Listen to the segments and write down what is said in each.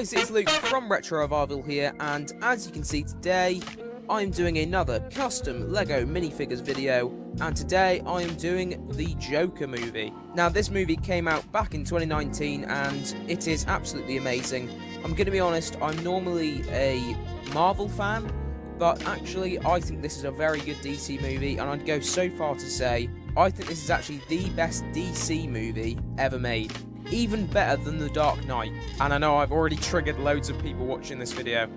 guys, it's Luke from RetroRevival here, and as you can see today, I'm doing another custom LEGO minifigures video, and today I am doing the Joker movie. Now, this movie came out back in 2019, and it is absolutely amazing. I'm going to be honest, I'm normally a Marvel fan, but actually I think this is a very good DC movie, and I'd go so far to say I think this is actually the best DC movie ever made. Even better than The Dark Knight. And I know I've already triggered loads of people watching this video.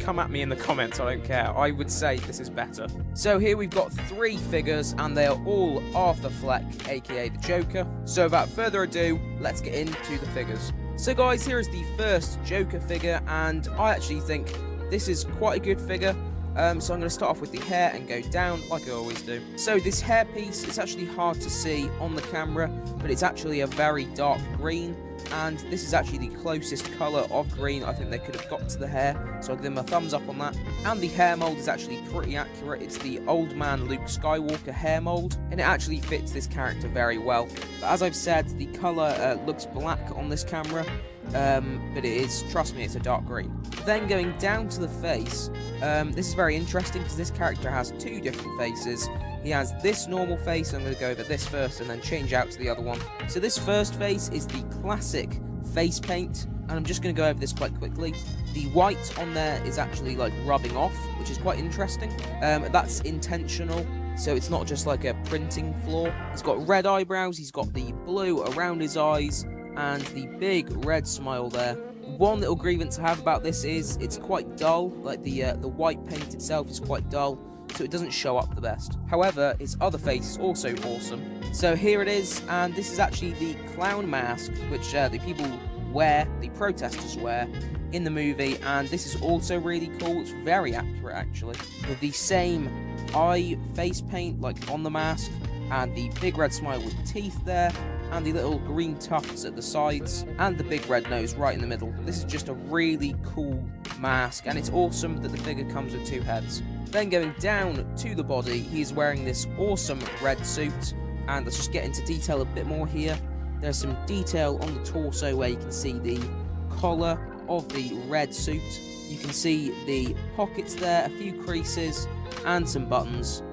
Come at me in the comments, I don't care. I would say this is better. So here we've got 3 figures, and they are all Arthur Fleck, aka the Joker. So without further ado, let's get into the figures. So guys, here is the first Joker figure, and I actually think this is quite a good figure. So I'm going to start off with the hair and go down like I always do. So this hair piece, it's actually hard to see on the camera, but it's actually a very dark green, and this is actually the closest colour of green I think they could have got to the hair, so I'll give them a thumbs up on that. And the hair mould is actually pretty accurate. It's the old man Luke Skywalker hair mould, and it actually fits this character very well. But as I've said, the colour looks black on this camera, but it is, trust me, it's a dark green. Then going down to the face, this is very interesting because this character has 2 different faces. He has this normal face, I'm going to go over this first and then change out to the other one. So this first face is the classic face paint, and I'm just going to go over this quite quickly. The white on there is actually like rubbing off, which is quite interesting. That's intentional. So it's not just like a printing flaw. He's got red eyebrows, he's got the blue around his eyes, and the big red smile there. One little grievance I have about this is it's quite dull, like the white paint itself is quite dull, so it doesn't show up the best. However, his other face is also awesome. So here it is, and this is actually the clown mask, which the people wear, the protesters wear, in the movie, and this is also really cool. It's very accurate, actually, with the same eye face paint, like on the mask, and the big red smile with teeth there, and the little green tufts at the sides, and the big red nose right in the middle. This is just a really cool mask, and it's awesome that the figure comes with 2 heads. Then going down to the body, he's wearing this awesome red suit, and let's just get into detail a bit more here. There's some detail on the torso where you can see the collar of the red suit. You can see the pockets there, a few creases, and some buttons.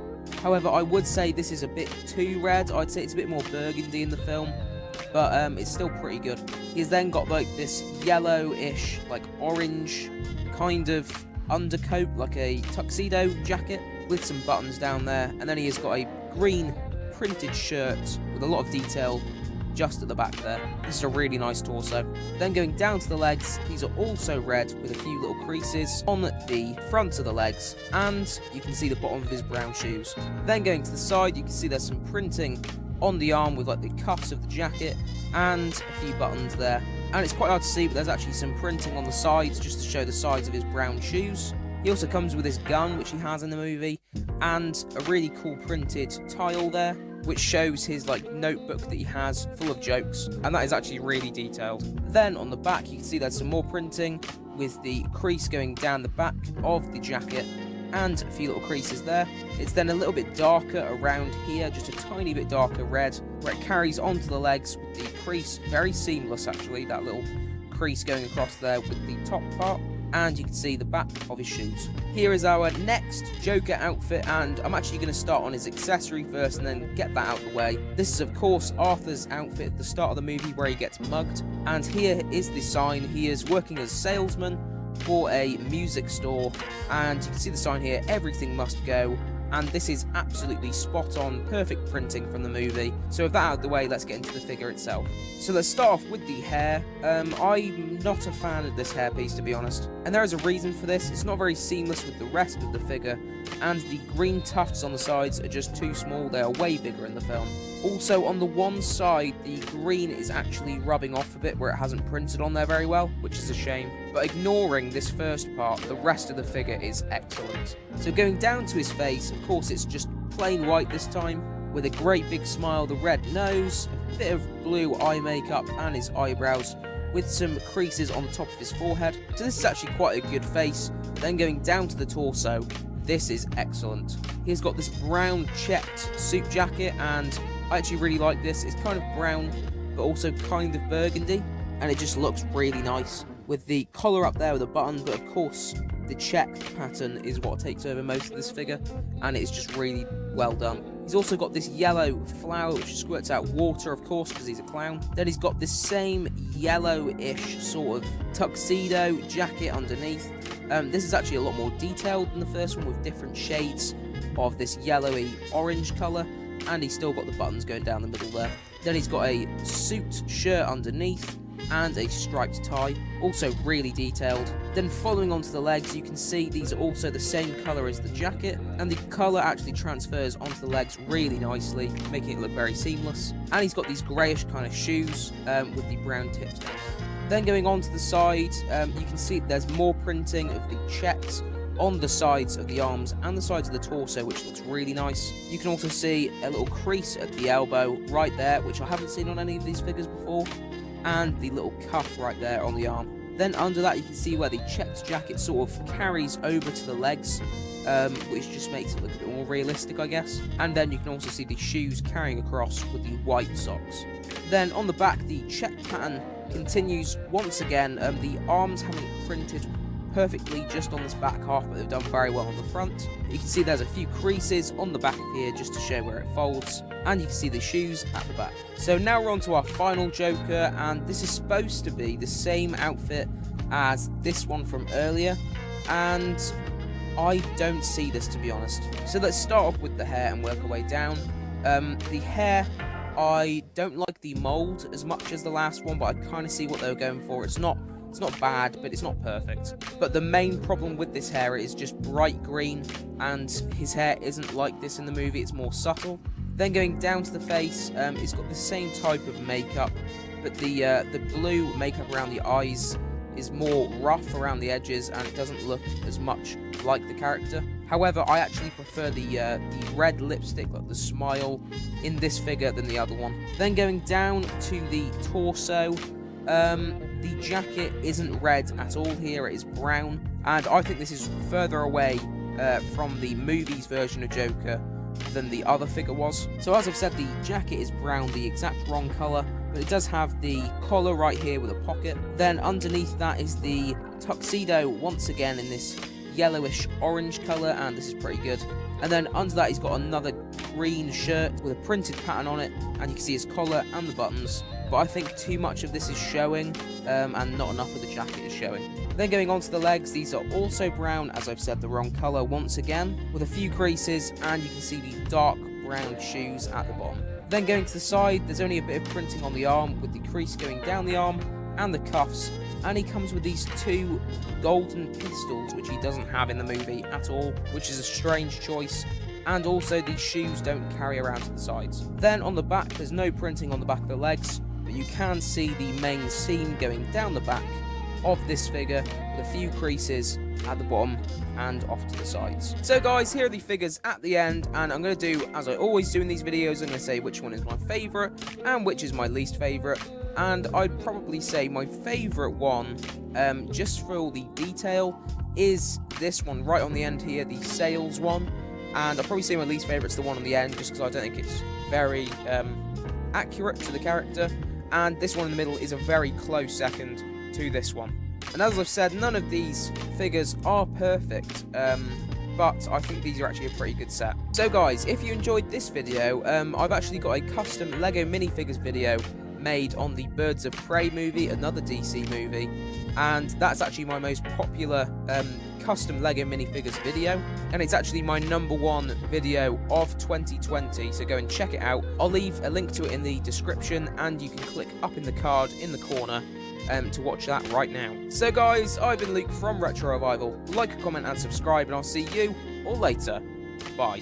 However, I would say this is a bit too red. I'd say it's a bit more burgundy in the film, but it's still pretty good. He's then got like this yellowish, like orange kind of undercoat, like a tuxedo jacket with some buttons down there, and then he has got a green printed shirt with a lot of detail just at the back there. This is a really nice torso. Then going down to the legs, these are also red with a few little creases on the front of the legs, and you can see the bottom of his brown shoes. Then going to the side, you can see there's some printing on the arm with like the cuffs of the jacket and a few buttons there. And it's quite hard to see, but there's actually some printing on the sides just to show the sides of his brown shoes. He also comes with his gun, which he has in the movie, and a really cool printed tile there, which shows his like notebook that he has full of jokes, and that is actually really detailed. Then on the back, you can see there's some more printing with the crease going down the back of the jacket and a few little creases there. It's then a little bit darker around here, just a tiny bit darker red, where it carries onto the legs with the crease, very seamless actually, that little crease going across there with the top part. And you can see the back of his shoes. Here is our next Joker outfit, and I'm actually going to start on his accessory first and then get that out of the way. This is of course Arthur's outfit at the start of the movie where he gets mugged, and here is the sign. He is working as a salesman for a music store, and you can see the sign here, everything must go. And this is absolutely spot on, perfect printing from the movie. So with that out of the way, let's get into the figure itself. So let's start off with the hair. I'm not a fan of this hairpiece, to be honest. And there is a reason for this. It's not very seamless with the rest of the figure, and the green tufts on the sides are just too small. They are way bigger in the film. Also, on the one side, the green is actually rubbing off a bit where it hasn't printed on there very well, which is a shame. But ignoring this first part, the rest of the figure is excellent. So going down to his face, of course it's just plain white this time, with a great big smile, the red nose, a bit of blue eye makeup, and his eyebrows, with some creases on the top of his forehead. So this is actually quite a good face. Then going down to the torso, this is excellent. He's got this brown checked suit jacket, and I actually really like this. It's kind of brown, but also kind of burgundy, and it just looks really nice. with the collar up there with a button, but of course the check pattern is what takes over most of this figure, and it's just really well done. He's also got this yellow flower which squirts out water, of course, because he's a clown. Then he's got this same yellowish sort of tuxedo jacket underneath. This is actually a lot more detailed than the first one, with different shades of this yellowy orange colour, and he's still got the buttons going down the middle there. Then he's got a suit shirt underneath and a striped tie, also really detailed. Then following onto the legs, you can see these are also the same colour as the jacket, and the colour actually transfers onto the legs really nicely, making it look very seamless. And he's got these greyish kind of shoes with the brown tips down. Then going on to the side, you can see there's more printing of the checks on the sides of the arms and the sides of the torso, which looks really nice. You can also see a little crease at the elbow right there, which I haven't seen on any of these figures before, and the little cuff right there on the arm. Then under that you can see where the checked jacket sort of carries over to the legs, which just makes it look a bit more realistic, I guess. And then you can also see the shoes carrying across with the white socks. Then on the back, the check pattern continues once again. The arms haven't printed perfectly just on this back half, but they've done very well on the front. You can see there's a few creases on the back of here just to show where it folds, and you can see the shoes at the back. So now we're on to our final Joker, and this is supposed to be the same outfit as this one from earlier, and I don't see this, to be honest. So let's start off with the hair and work our way down. The hair, I don't like the mould as much as the last one, but I kind of see what they were going for. It's not bad, but it's not perfect. But the main problem with this hair is just bright green, and his hair isn't like this in the movie, it's more subtle. Then going down to the face, it's got the same type of makeup, but the blue makeup around the eyes is more rough around the edges, and it doesn't look as much like the character. However, I actually prefer the red lipstick, like the smile, in this figure than the other one. Then going down to the torso, the jacket isn't red at all here, it is brown, and I think this is further away from the movie's version of Joker than the other figure was. So as I've said, the jacket is brown, the exact wrong colour, but it does have the collar right here with a pocket. Then underneath that is the tuxedo, once again in this yellowish orange colour, and this is pretty good. And then under that he's got another green shirt with a printed pattern on it, and you can see his collar and the buttons. But I think too much of this is showing, and not enough of the jacket is showing. Then going on to the legs, these are also brown, as I've said, the wrong colour once again, with a few creases, and you can see the dark brown shoes at the bottom. Then going to the side, there's only a bit of printing on the arm, with the crease going down the arm, and the cuffs, and he comes with these two golden pistols, which he doesn't have in the movie at all, which is a strange choice. And also these shoes don't carry around to the sides. Then on the back, there's no printing on the back of the legs, but you can see the main seam going down the back of this figure with a few creases at the bottom and off to the sides. So guys, here are the figures at the end, and I'm going to do, as I always do in these videos, I'm going to say which one is my favourite and which is my least favourite. And I'd probably say my favourite one, just for all the detail, is this one right on the end here, the Sales one. And I'll probably say my least favourite's the one on the end, just because I don't think it's very accurate to the character. And this one in the middle is a very close second to this one. And as I've said, none of these figures are perfect, but I think these are actually a pretty good set. So guys, if you enjoyed this video, I've actually got a custom LEGO minifigures video made on the Birds of Prey movie, another DC movie, and that's actually my most popular custom LEGO minifigures video, and it's actually my #1 video of 2020, so go and check it out. I'll leave a link to it in the description, and you can click up in the card in the corner to watch that right now. So guys, I've been Luke from RetroRevival. Like, comment and subscribe, and I'll see you all later. Bye.